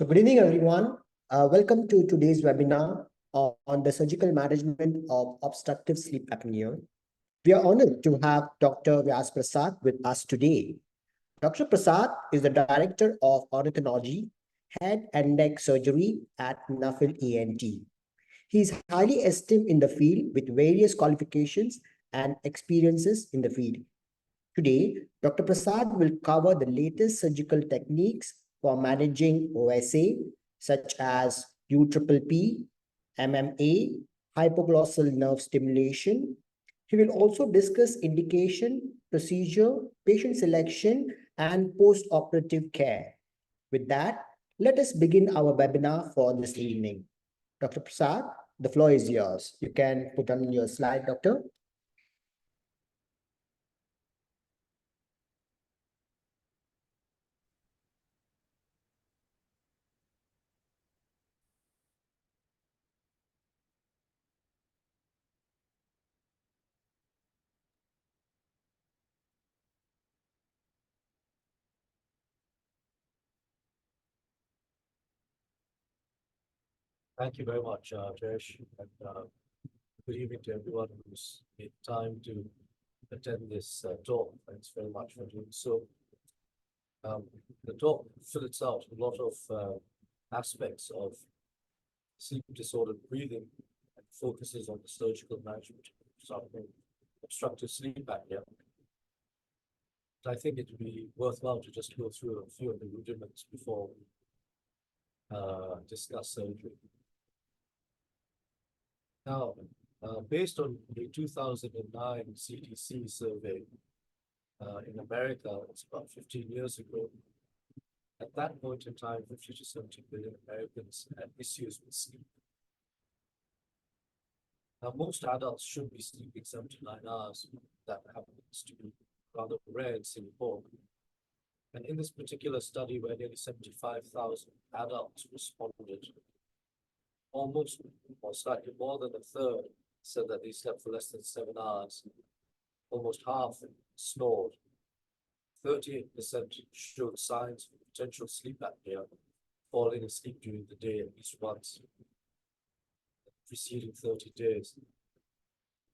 So good evening, everyone. Welcome to today's webinar on the surgical management of obstructive sleep apnea. We are honored to have Dr. Vyas Prasad with us today. Dr. Prasad is the Director of Ornithology, Head and Neck Surgery at Nuffield ENT. He is highly esteemed in the field with various qualifications and experiences in the field. Today, Dr. Prasad will cover the latest surgical techniques for managing OSA, such as UPPP, MMA, hypoglossal nerve stimulation. He will also discuss indication, procedure, patient selection, and post-operative care. With that, let us begin our webinar for this evening. Dr. Prasad, the floor is yours. You can put on your slide, Doctor. Thank you very much, Jayesh, and good evening to everyone who's made time to attend this talk. Thanks very much for doing so. The talk fills out a lot of aspects of sleep disordered breathing and focuses on the surgical management of obstructive sleep apnea. I think it would be worthwhile to just go through a few of the rudiments before we discuss surgery. Now, based on the 2009 CDC survey in America, it's about 15 years ago, at that point in time, 50 to 70 million Americans had issues with sleep. Now, most adults should be sleeping 7 to 9 hours. That happens to be rather rare in Singapore. And in this particular study, where nearly 75,000 adults responded, almost or slightly more than a third said that they slept for less than 7 hours. Almost half snored. 38% showed signs of potential sleep apnea, falling asleep during the day at least once, preceding 30 days.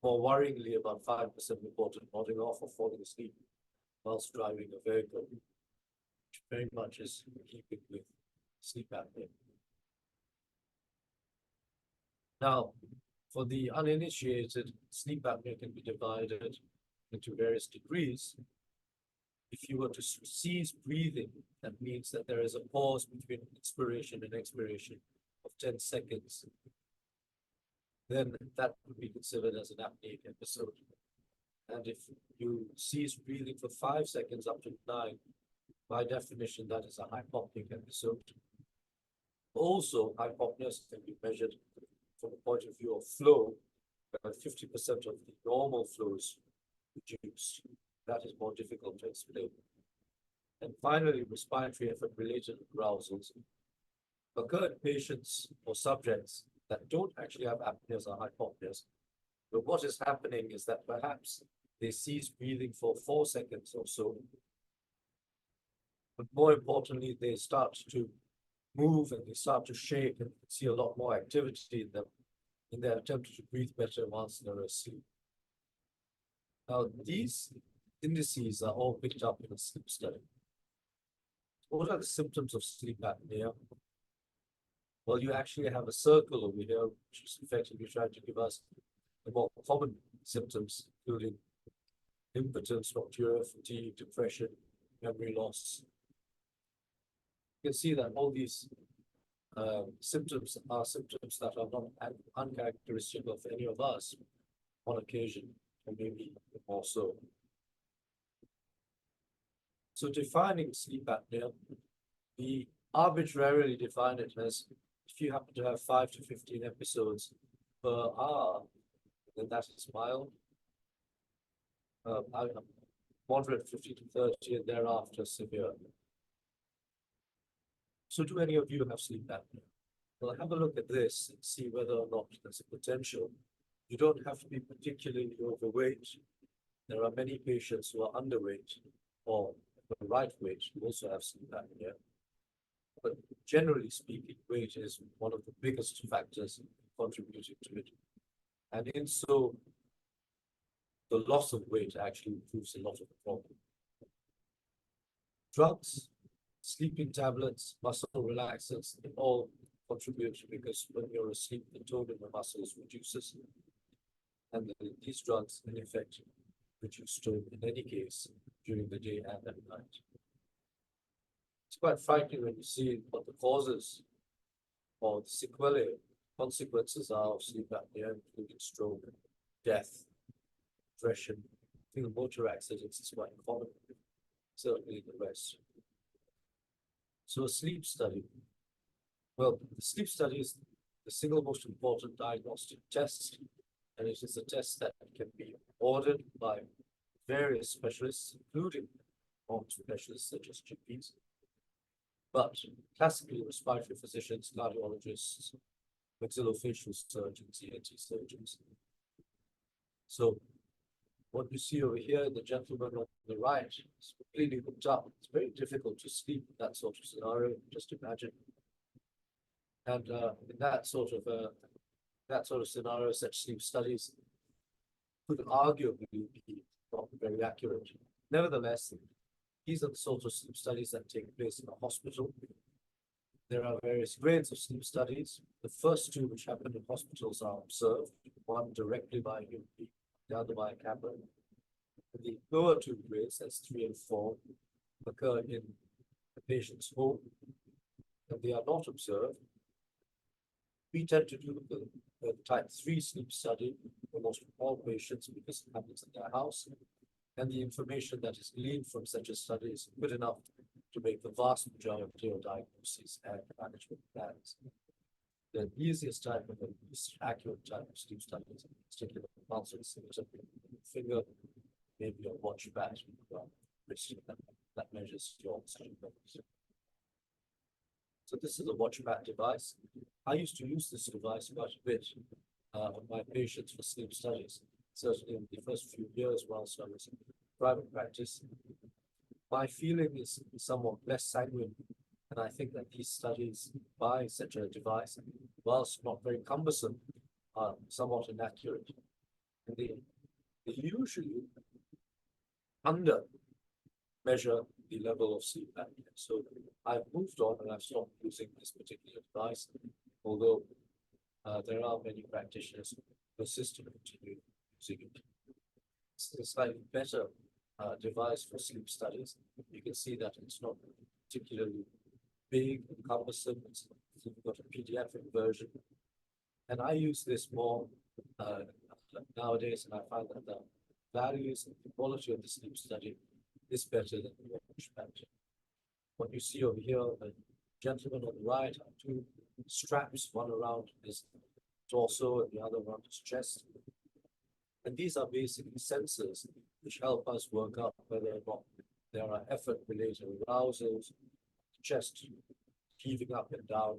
More worryingly, about 5% reported nodding off or falling asleep whilst driving a vehicle, which very much is in keeping with sleep apnea. Now, for the uninitiated, sleep apnea can be divided into various degrees. If you were to cease breathing, that means that there is a pause between inspiration and expiration of 10 seconds. Then that would be considered as an apneic episode. And if you cease breathing for 5 seconds up to 9, by definition, that is a hypopneic episode. Also, hypopneas can be measured from the point of view of flow, where 50% of the normal flow is reduced. That is more difficult to explain. And finally, respiratory effort-related arousals occur in patients or subjects that don't actually have apneas or hypopneas. But what is happening is that perhaps they cease breathing for 4 seconds or so. But more importantly, they start to move and they start to shake, and you can see a lot more activity in them in their attempt to breathe better whilst they're asleep. Now, these indices are all picked up in a sleep study. What are the symptoms of sleep apnea? Well, you actually have a circle over here, which is effectively trying to give us the more common symptoms, including impotence, nocturia, fatigue, depression, memory loss. You can see that all these symptoms are symptoms that are not uncharacteristic of any of us on occasion, or maybe more so. So defining sleep apnea, we arbitrarily define it as if you happen to have 5 to 15 episodes per hour, then that is mild. Moderate 50 to 30, and thereafter severe. So do any of you have sleep apnea? Well, have a look at this and see whether or not there's a potential. You don't have to be particularly overweight. There are many patients who are underweight or the right weight who also have sleep apnea. But generally speaking, weight is one of the biggest factors contributing to it. And in so, the loss of weight actually improves a lot of the problem. Drugs, sleeping tablets, muscle relaxants, they all contribute because when you're asleep, the tone in the muscles reduces. And these drugs, in effect, reduce tone in any case during the day and at night. It's quite frightening when you see what the causes or the sequelae, consequences are of sleep apnea, including stroke, death, depression. I think motor accidents is quite common, certainly in the West. So a sleep study. Well, the sleep study is the single most important diagnostic test, and it is a test that can be ordered by various specialists, including specialists such as GPs, but classically respiratory physicians, cardiologists, maxillofacial surgeons, ENT surgeons. So what you see over here, the gentleman on the right is completely hooked up. It's very difficult to sleep in that sort of scenario, just imagine. And in that sort of scenario, such sleep studies could arguably be not very accurate. Nevertheless, these are the sort of sleep studies that take place in a hospital. There are various grades of sleep studies. The first two, which happen in hospitals, are observed, one directly by a human being, the other by a camera. And the lower two grades, that's 3 and 4, occur in the patient's home, and they are not observed. We tend to do the type 3 sleep study for most all patients because it happens in their house, and the information that is gleaned from such a study is good enough to make the vast majority of diagnoses and management plans. The easiest type and the least accurate type of sleep studies, particularly pulse oximeter, finger, maybe a watch bat, that measures your oxygen levels. So this is a watch bat device. I used to use this device quite a bit on my patients for sleep studies, certainly in the first few years whilst I was in private practice. My feeling is somewhat less sanguine, and I think that these studies by such a device, whilst not very cumbersome, are somewhat inaccurate. And they usually under measure the level of sleep apnea. So I've moved on and I've stopped using this particular device, although there are many practitioners who persist in continuing using it. It's a slightly better device for sleep studies. You can see that it's not particularly big and cumbersome. It's got a pediatric version. And I use this more nowadays, and I find that the values and the quality of the sleep study is better than the watch bat. What you see over here, the gentleman on the right, are two straps, one around his torso and the other around his chest. And these are basically sensors which help us work out whether or not there are effort-related arousals, chest heaving up and down,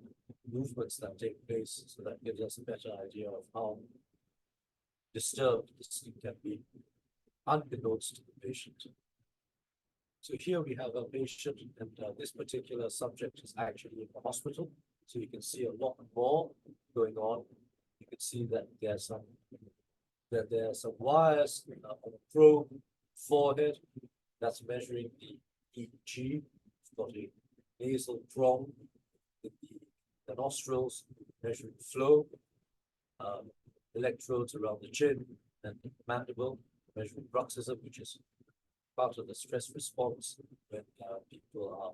movements that take place, so that gives us a better idea of how disturbed the sleep can be, unbeknownst to the patient. So here we have a patient, and this particular subject is actually in the hospital. So you can see a lot more going on. You can see that there are some wires on a probe forehead that's measuring the EEG. It's got a nasal prong with the nostrils measuring flow, electrodes around the chin and the mandible measuring bruxism, which is part of the stress response when people are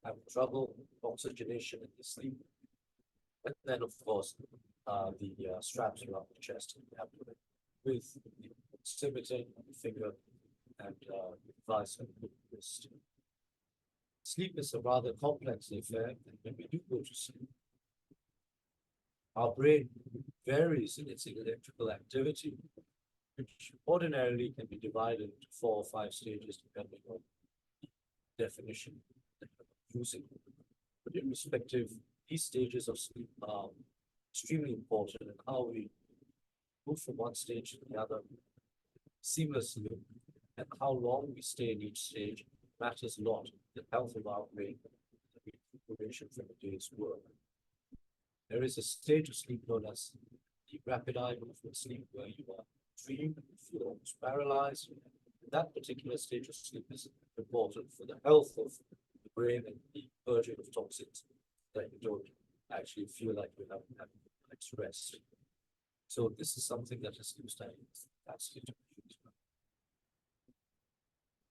having trouble oxygenation in their sleep. And then, of course, the straps around the chest and the abdomen with the oximeter, the finger, and device on the wrist. Sleep is a rather complex affair, and when we do go to sleep, our brain varies in its electrical activity, which ordinarily can be divided into 4 or 5 stages depending on the definition that you're using. But irrespective, these stages of sleep are extremely important, and how we move from one stage to the other seamlessly and how long we stay in each stage matters a lot. The health of our brain, the concentration from a day's work. There is a state of sleep known as the rapid eye movement sleep, where you are dream, feel almost paralyzed. That particular stage of sleep is important for the health of the brain and the purging of toxins, that you don't actually feel like you haven't had night's rest. So this is something that a sleep study is absolutely used.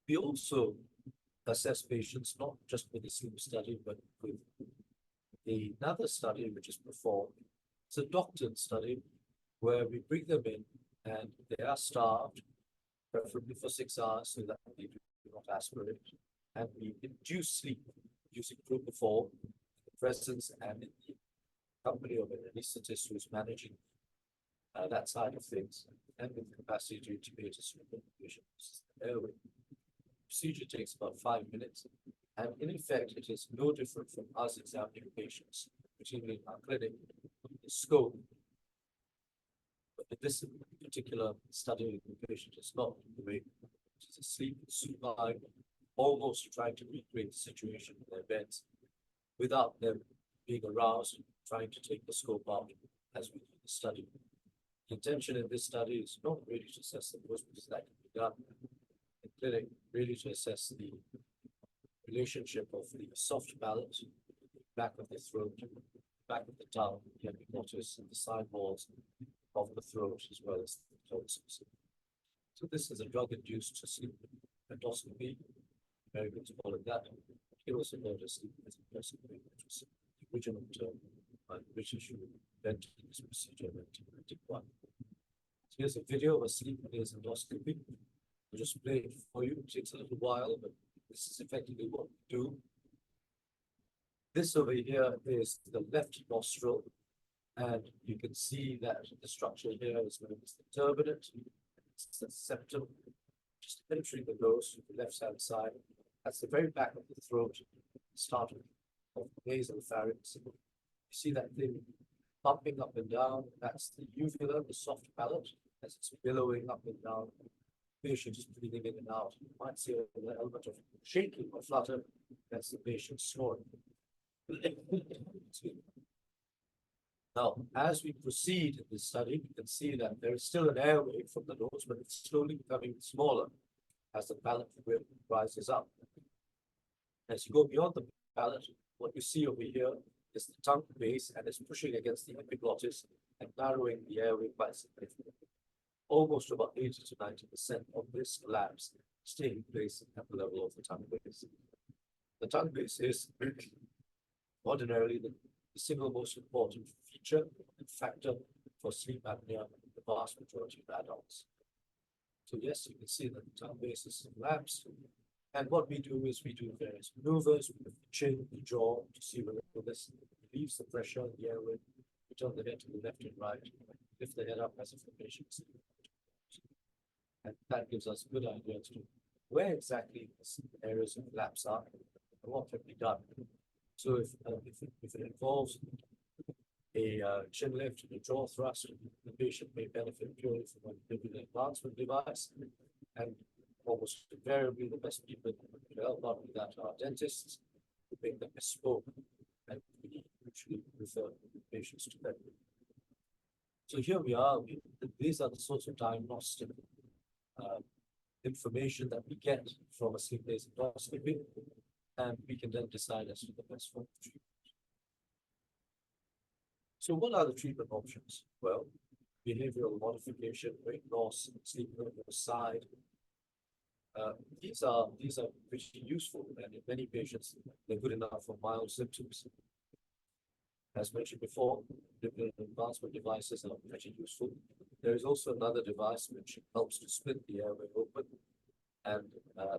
We also assess patients not just with a sleep study, but with another study which is performed. It's a doctored study where we bring them in and they are starved, preferably for 6 hours so that they do not aspirate. And we induce sleep using propofol in the presence and in the company of an anesthetist who is managing that side of things, and with the capacity to intubate a cerebral patient's airway. Procedure takes about 5 minutes, and in effect, it is no different from us examining patients, particularly in our clinic, the scope. But in this particular study, the patient is not awake, it is asleep, supine, almost trying to recreate the situation in their beds without them being aroused, trying to take the scope out as we do the study. The intention in this study is not really to assess the dose, because that can be done in clinic, really to assess the relationship of the soft palate, the back of the throat, back of the tongue, the epiglottis, and the side walls of the throat, as well as the tonsils. So this is a drug-induced sleep endoscopy. Very good to call it that. It also known as sleep endoscopy, which was the original term by the British who invented this procedure in 1991. So here's a video of a sleep endoscopy. I'll just play it for you. It takes a little while, but this is effectively what we do. This over here is the left nostril, and you can see that the structure here is known as the turbinate. It's the septum, just entering the nose from the left-hand side. That's the very back of the throat, start of the nasal pharynx. You see that thing pumping up and down. That's the uvula, the soft palate, as it's billowing up and down. The patient is breathing in and out. You might see an element of shaking or flutter. That's the patient snoring. Now, as we proceed in this study, we can see that there is still an airway from the nose, but it's slowly becoming smaller as the palate rises up. As you go beyond the palate, what you see over here is the tongue base, and it's pushing against the epiglottis and narrowing the airway quite significantly. Almost about 80 to 90% of this collapse is taking place at the level of the tongue base. The tongue base is ordinarily the single most important feature and factor for sleep apnea in the vast majority of adults. So yes, you can see that the tongue base is collapsed. And what we do is we do various maneuvers with the chin, the jaw, to see whether this relieves the pressure in the airway. We turn the head to the left and right, lift the head up as if the patient's. And that gives us a good idea as to where exactly the areas of collapse are and what can be done. So if it involves a chin lift and a jaw thrust, the patient may benefit purely from an advancement device. And almost invariably, the best people to help out with that are dentists who make them bespoke, and we usually refer patients to them. So here we are. These are the sorts of diagnostic information that we get from a sleep-based endoscopy, and we can then decide as to the best form of treatment. So what are the treatment options? Well, behavioral modification, weight loss, sleep aside. These are pretty useful, and in many patients, they're good enough for mild symptoms. As mentioned before, different advancement devices are pretty useful. There is also another device which helps to split the airway open, and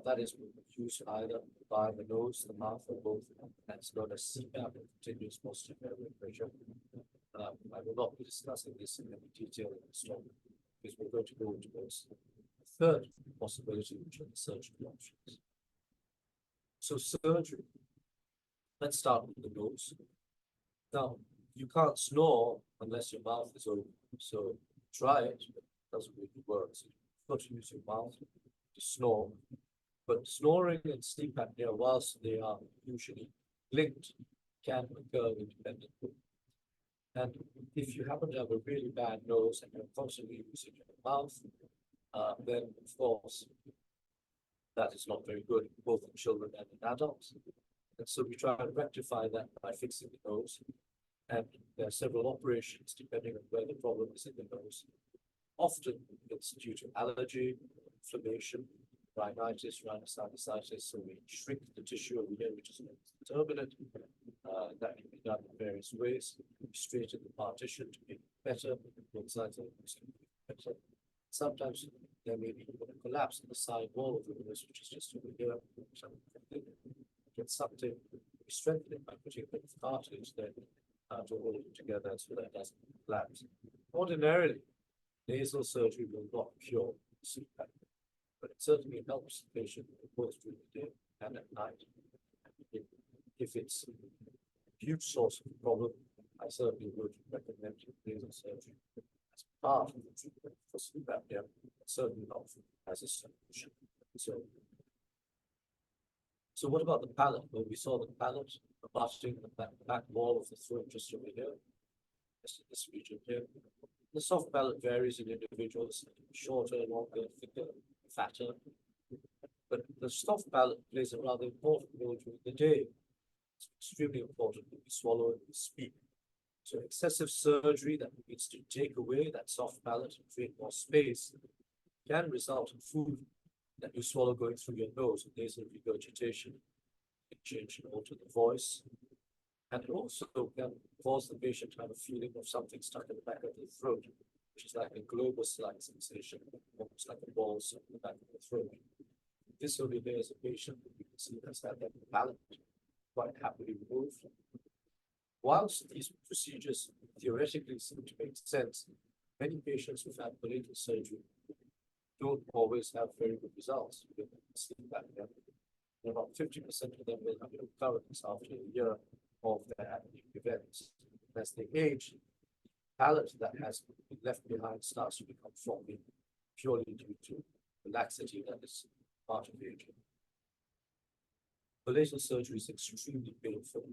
that is used either by the nose, the mouth, or both. That's known as CPAP, continuous positive airway pressure. I will not be discussing this in any detail in this talk, because we're going to go towards the third possibility, which are the surgical options. So surgery. Let's start with the nose. Now, you can't snore unless your mouth is open. So try it, but it doesn't really work. So you've got to use your mouth to snore. But snoring and sleep apnea, whilst they are usually linked, can occur independently. And if you happen to have a really bad nose and you're constantly using your mouth, then of course that is not very good, both in children and in adults. And so we try to rectify that by fixing the nose. And there are several operations depending on where the problem is in the nose. Often it's due to allergy, inflammation, rhinitis, rhinosinusitis. So we shrink the tissue over here, which is turbinate. That can be done in various ways. We straighten the partition to make it better. Both sides of it better. Sometimes there may be a collapse in the side wall of the nose, which is just over here. It gets sucked in. We strengthen it by putting a bit of cartilage there to hold it together so that it doesn't collapse. Ordinarily, nasal surgery will not cure sleep apnea, but it certainly helps the patient both during the day and at night. If it's a huge source of problem, I certainly would recommend nasal surgery as part of the treatment for sleep apnea, but certainly not as a solution. So what about the palate? Well, we saw the palate abutting the back wall of the throat just over here, just in this region here. The soft palate varies in individuals, shorter, longer, thicker, fatter. But the soft palate plays a rather important role during the day. It's extremely important that we swallow and we speak. So excessive surgery that needs to take away that soft palate and create more space can result in food that you swallow going through your nose, nasal regurgitation. It can change and alter the voice. And it also can cause the patient to have a feeling of something stuck in the back of the throat, which is like a globus-like sensation, almost like a ball stuck in the back of the throat. This only there is a patient that you can see has had that palate quite happily removed. Whilst these procedures theoretically seem to make sense, many patients who've had palatal surgery don't always have very good results with sleep apnea. And about 50% of them will have recurrence after a year of their apneic events. As they age, the palate that has been left behind starts to become floppy, purely due to the laxity that is part of aging. Palatal surgery is extremely painful.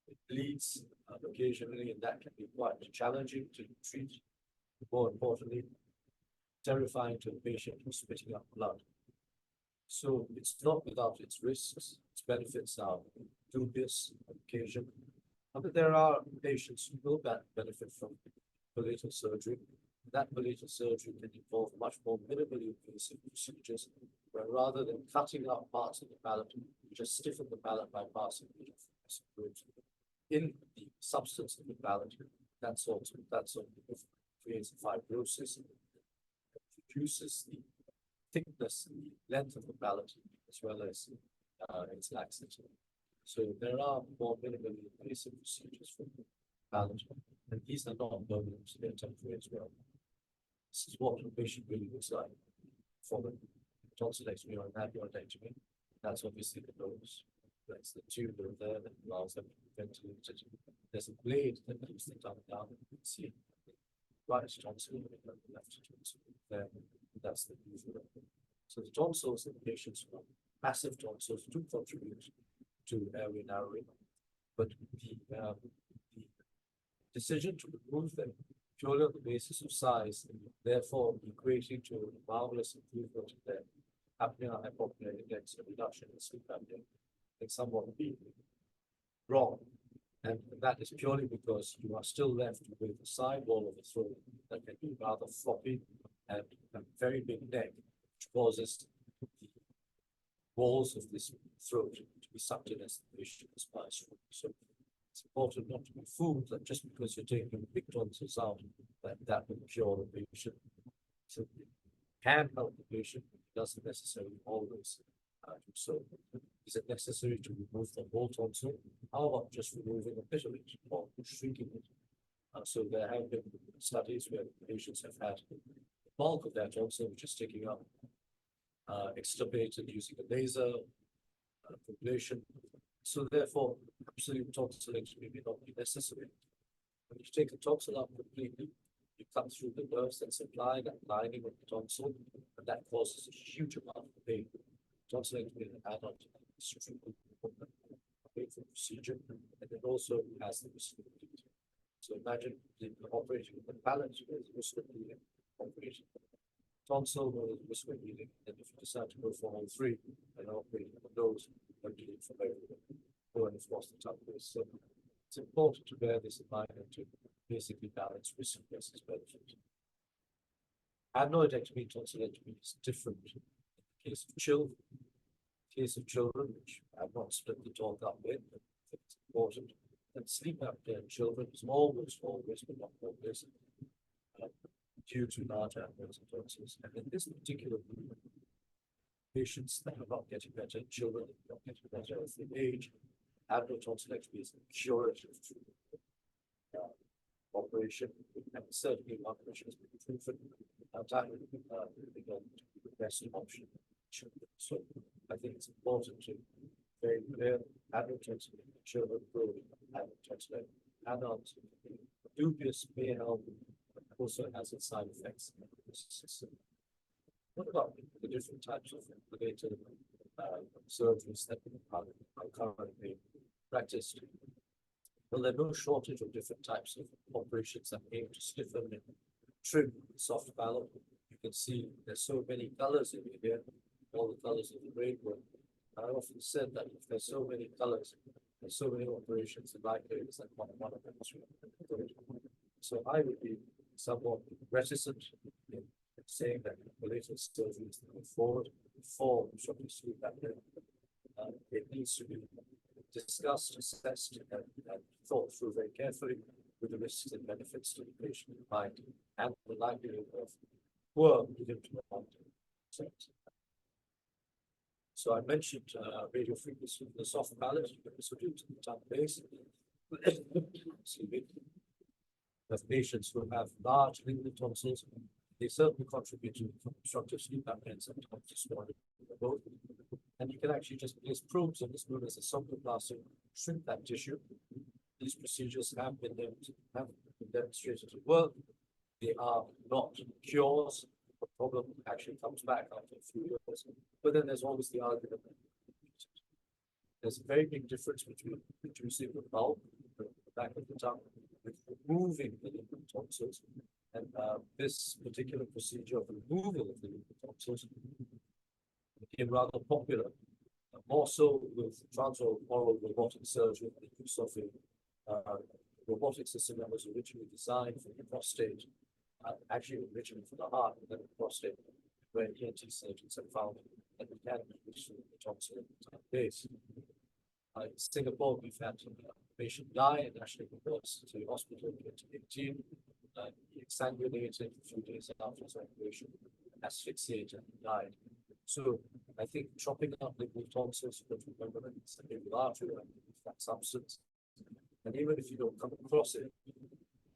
It bleeds occasionally, and that can be quite challenging to treat. More importantly, terrifying to the patient who's spitting up blood. So it's not without its risks. Its benefits are dubious on occasion. But there are patients who will benefit from palatal surgery. That palatal surgery can involve much more minimally invasive procedures, where rather than cutting out parts of the palate, you just stiffen the palate by passing it in the substance of the palate. That sort of creates fibrosis, reduces the thickness and the length of the palate, as well as its laxity. So there are more minimally invasive procedures for the palate, and these are not permanent, they're temporary as well. This is what the patient really looks like for the tonsillectomy or an appendectomy. That's obviously the nose. That's the tube there that allows them to be ventilated. There's a blade that keeps the tongue down. You can see right tonsil and the left tonsil there. That's the usual. So the tonsils in patients who have massive tonsils do contribute to airway narrowing, but the decision to remove them purely on the basis of size, and therefore equating to a marvelous improvement in their apnea, hypopnea index, a reduction in sleep apnea, can somewhat be wrong. And that is purely because you are still left with the side wall of the throat that can be rather floppy and a very big neck, which causes the walls of this throat to be sucked in as the patient aspires. So it's important not to be fooled that just because you're taking big tonsils out, that will cure the patient. So it can help the patient, but it doesn't necessarily always do so. Is it necessary to remove the whole tonsil? How about just removing a bit of it or shrinking it? So there have been studies where patients have had the bulk of their tonsil, which is sticking up, extirpated using a laser ablation. So therefore, absolute tonsillectomy may not be necessary. When you take the tonsil out completely, you cut through the nerves that supply that lining of the tonsil, and that causes a huge amount of pain. Tonsillectomy in an adult is extremely important. painful procedure, and it also has the risk of bleeding. So imagine the operation of the palate with risk of bleeding, operation tonsil with risk of bleeding, and if you decide to go for all three, and operate on those, then bleeding from everywhere, or if lost the tongue base. So it's important to bear this in mind and to basically balance risk versus benefit. Adenoidectomy, tonsillectomy is different in the case of children. In the case of children, which I've not split the talk up with, but I think it's important, that sleep apnea in children is almost always, but not always, due to large adenoids and tonsils. And in this particular group, patients that are not getting better, children that are not getting better as they age, adenotonsillectomy is a curative operation, and certainly one which has been proven the best option. So I think it's important to very clear adenotonsillectomy children growing adenotonsillectomy adults. Dubious may help, also has its side effects. What about the different types of related surgeries that are currently practiced? Well, there's no shortage of different types of operations that aim to stiffen and trim the soft palate. You can see there's so many colors in here, all the colors of the rainbow. I often said that if there's so many colors, there's so many operations, the likelihood is that one of them is good. So I would be somewhat reticent in saying that the latest surgery is going forward for obstructive sleep apnea. It needs to be discussed, assessed, and thought through very carefully with the risks and benefits to the patient in mind and the likelihood of poor medium to long term. So I mentioned radio frequency of the soft palate, so due to the tongue base. Excuse me. Of patients who have large lingual tonsils, they certainly contribute to obstructive sleep apnea and sometimes distorted both. And you can actually just place probes in this known as a sonoplasty, shrink that tissue. These procedures have been demonstrated to work. They are not cures. The problem actually comes back after a few years. But then there's always the argument that there's a very big difference between reducing the bulk, the back of the tongue, with removing the lingual tonsils. And this particular procedure of removal of the lingual tonsils became rather popular, more so with transoral robotic surgery and the use of a robotic system that was originally designed for the prostate, actually originally for the heart, and then the prostate, where ENT surgeons have found that we can reduce the tonsil at the tongue base. In Singapore, we've had a patient die and actually reports to the hospital in 2018. He exsanguinated a few days after his operation, asphyxiated and died. So I think chopping up lingual tonsils, but remember that it's a larger that substance. And even if you don't come across it,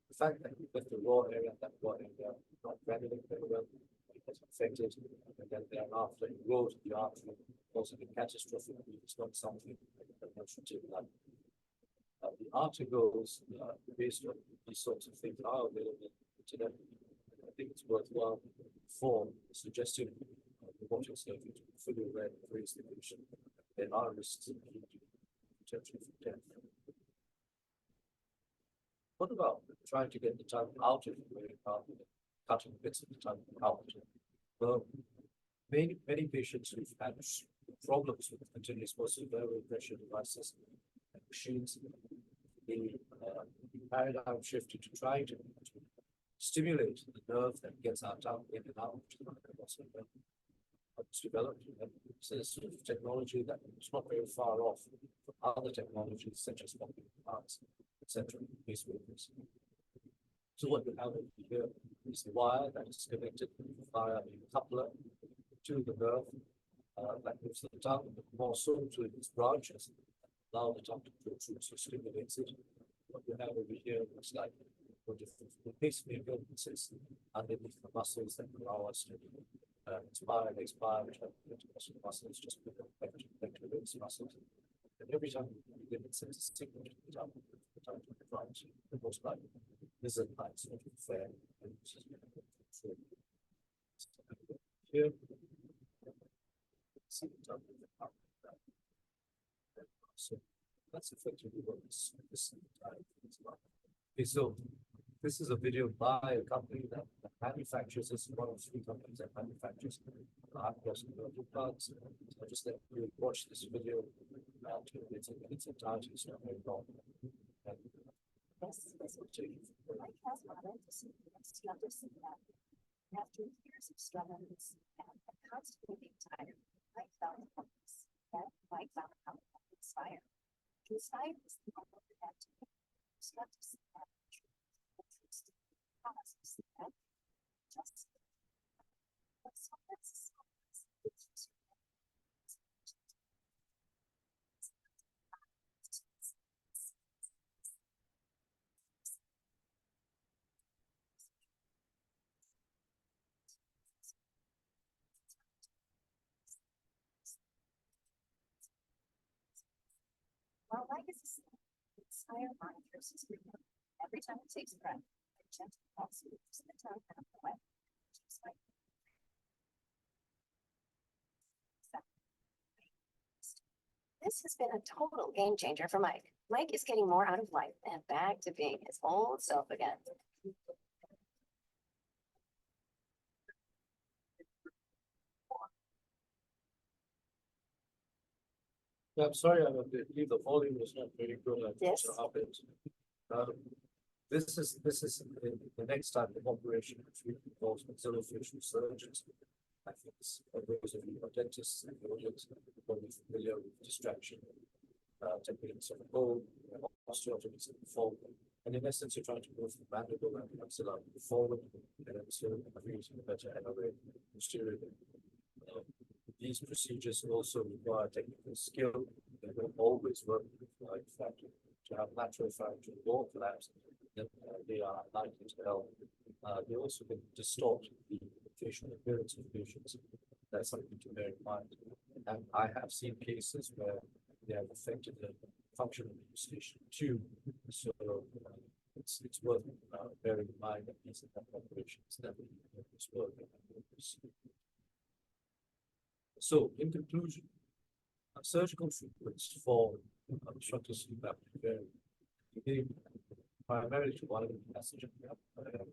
the fact that you left the raw area, that raw area not granulating very well, it gets affected, and then thereafter it goes to the artery, causing a catastrophic bleed. It's not something that one should take lightly. The articles based on these sorts of things are available on the internet. I think it's worthwhile for suggesting robotic surgery to be fully aware of raise the condition. There are risks in potential for death. What about trying to get the tongue out of the way, cutting bits of the tongue out? Well, many patients who've had problems with continuous posterior pressure devices and machines, the paradigm shifted to trying to stimulate the nerve that gets our tongue in and out. It's developed, so this sort of technology that is not very far off from other technologies such as popping parts, etc. So what we have here is the wire that is connected via a coupler to the nerve that moves the tongue, more so to its branches, allow the tongue to protrude, so stimulates it. What we have over here looks like the pacemaker sits underneath the muscles that allow us to inspire and expire, which are intercostal muscles, just back to those muscles. And every time we begin, it sends a signal to the tongue to the front, and most likely lizard-like sort of fair. Here, see the tongue. So That's effectively what this entire thing is about. Okay, so this is a video by a company that manufactures, this is one of three companies that manufactures hypoglossal plugs. So I'll just let you watch this video its entirety, it's not very long. Mike has moderate to severe obstructive sleep apnea. After years of struggles and constantly being tired, Mike found helpless. Then Mike found how to inspire. Inspire is the goal of activity. Obstructive sleep apnea treats the cause of sleep apnea. Just but sometimes while Mike is asleep, Inspire monitors his breathing. Every time he takes a breath, a gentle pulse moves the tongue out of the way. This has been a total game changer for Mike. Mike is getting more out of life and back to being his old self again. Yeah, I'm sorry, I believe the volume was not very good. I Yes. to up it. This is the next type of operation which involves maxillofacial surgeons. I think those of you who are dentists and the audience are probably familiar with distraction techniques of the bone, osteotomies of the fold. And in essence, you're trying to move the mandible and the maxilla forward and then still creating a better elevate posteriorly. These procedures also require technical skill. They don't always work. In fact, to have lateral fracture or collapse, they are likely to help. They also can distort the facial appearance of patients. That's something to bear in mind. And I have seen cases where they have affected the function of the station too. So it's worth bearing in mind that these are operations that will work. So, in conclusion, surgical treatments for obstructive sleep apnea vary, beginning primarily to one of the passage of the apnea.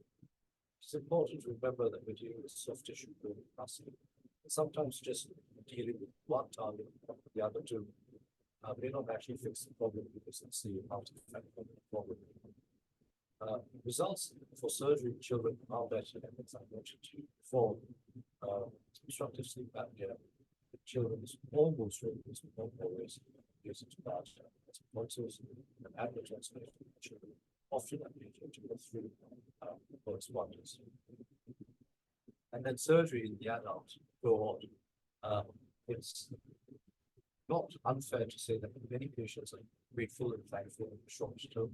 It's important to remember that we're dealing with soft tissue building muscle. Sometimes just dealing with one target, the other two, may not actually fix the problem because it's the artifact of the problem. Results for surgery in children are better than as I mentioned to you before. Obstructive sleep apnea in children is almost always, not always, is about consequences and adverse transmission in children, often at the age of 2 or 3 correspondence. And then surgery in the adult cohort, it's not unfair to say that many patients are grateful and thankful in the short term.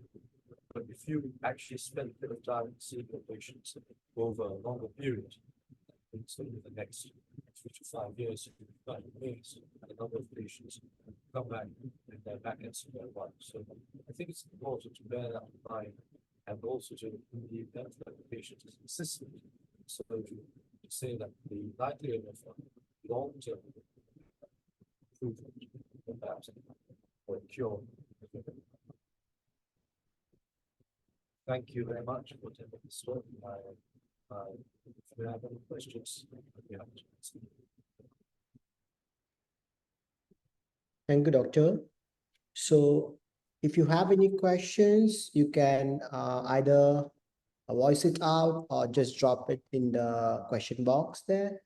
But if you actually spend a bit of time seeing your patients over a longer period, so in the next 3 to 5 years, you can find ways and a number of patients come back and they're back at square one. So I think it's important to bear that in mind and also to, in the event that the patient is insistent in surgery, to say that the likelihood of long-term improvement, perhaps, or cure. Thank you very much for attending this talk. If you have any questions, I'd be happy to answer. Thank you, Doctor. So if you have any questions, you can either voice it out or just drop it in the question box there,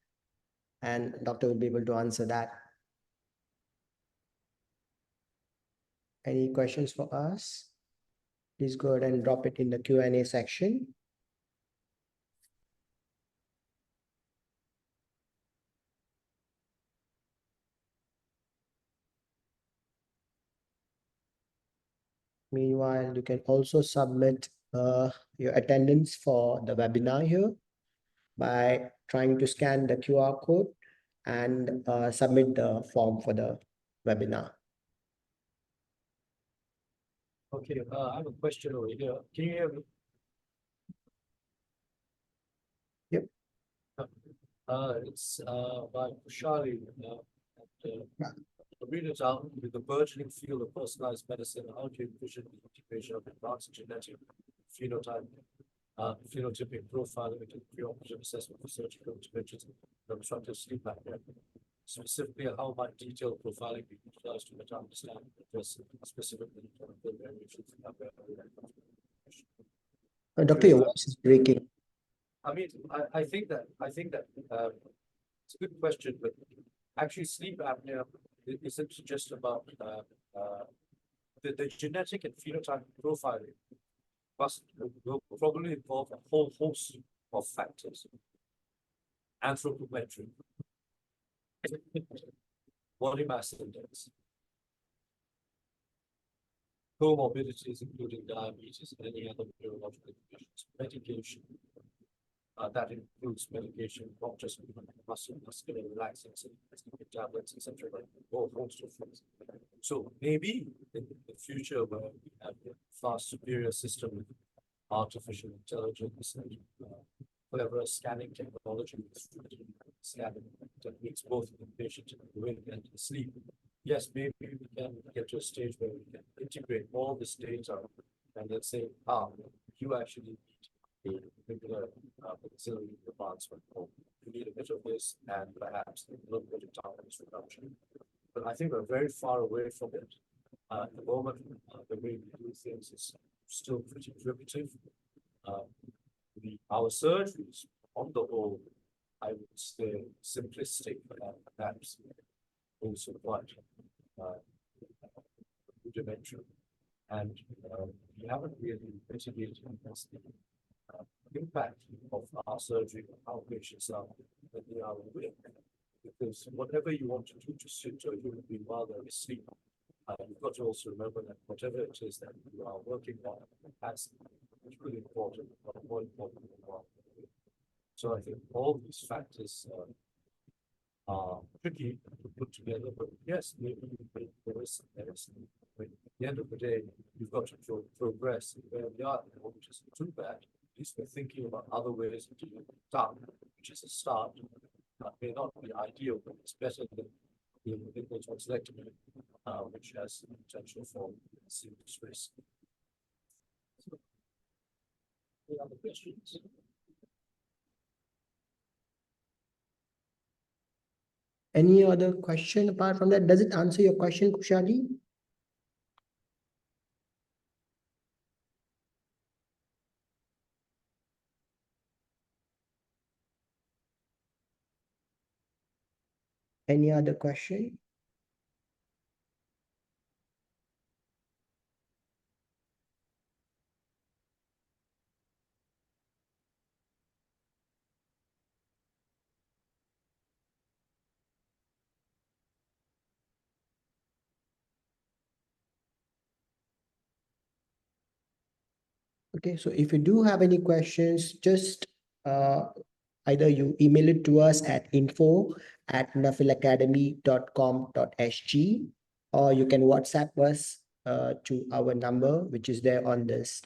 and Doctor will be able to answer that. Any questions for us? Please go ahead and drop it in the Q&A section. Meanwhile, you can also submit your attendance for the webinar here by trying to scan the QR code and submit the form for the webinar. Okay, I have a question over here. Can you hear me? Yep. It's by Kushali. I'll read it out. With the burgeoning field of personalized medicine, how do you envision the integration of advanced genetic phenotype, phenotypic profiling into preoperative assessment for surgical interventions and obstructive sleep apnea? Specifically, how might detailed profiling be utilized to better understand address specific clinical variations in apnea? Doctor, your voice is breaking. I mean, I think that it's a good question, but actually, sleep apnea isn't just about the genetic and phenotype profiling. Will probably involve a whole host of factors. Anthropometric, body mass index, comorbidities including diabetes and any other neurological conditions, medication. That includes medication, not just muscular relaxing tablets, etc., but a whole host of things. So maybe in the future, where we have a far superior system with artificial intelligence and clever scanning technology, scanning techniques both in the patient awake and asleep. Yes, maybe we can get to a stage where we can integrate all this data and then say, you actually need a particular auxiliary advancement, or you need a bit of this and perhaps a little bit of tolerance reduction. But I think we're very far away from it. At the moment, the way we do things is still pretty primitive. Our surgeries, on the whole, I would say simplistic, perhaps also quite rudimentary. And we haven't really mitigated the impact of our surgery on how patients are when they are awake. Because whatever you want to do to suit a human being while they're asleep, you've got to also remember that whatever it is that you are working on has equally important, but more important than one. So I think all these factors are tricky to put together, but yes, maybe there is. But at the end of the day, you've got to progress where we are, which isn't too bad. At least we're thinking about other ways of doing it done, which is a start. That may not be ideal, but it's better than the individual tonsillectomy, which has the potential for serious risk. Any other questions? Any other question apart from that? Does it answer your question, Kushali? Any other question? Okay, so if you do have any questions, just either you email it to us at info@nafilacademy.com.sg, or you can WhatsApp us to our number, which is there on this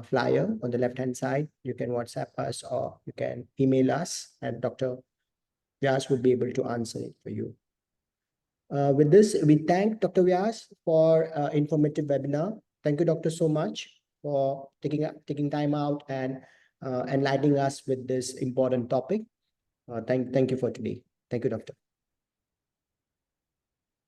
flyer on the left-hand side. You can WhatsApp us or you can email us, and Dr. Vyas would be able to answer it for you. With this, we thank Dr. Vyas for informative webinar. Thank you, Doctor, so much for taking time out and enlightening us with this important topic. Thank you for today. Thank you, Doctor.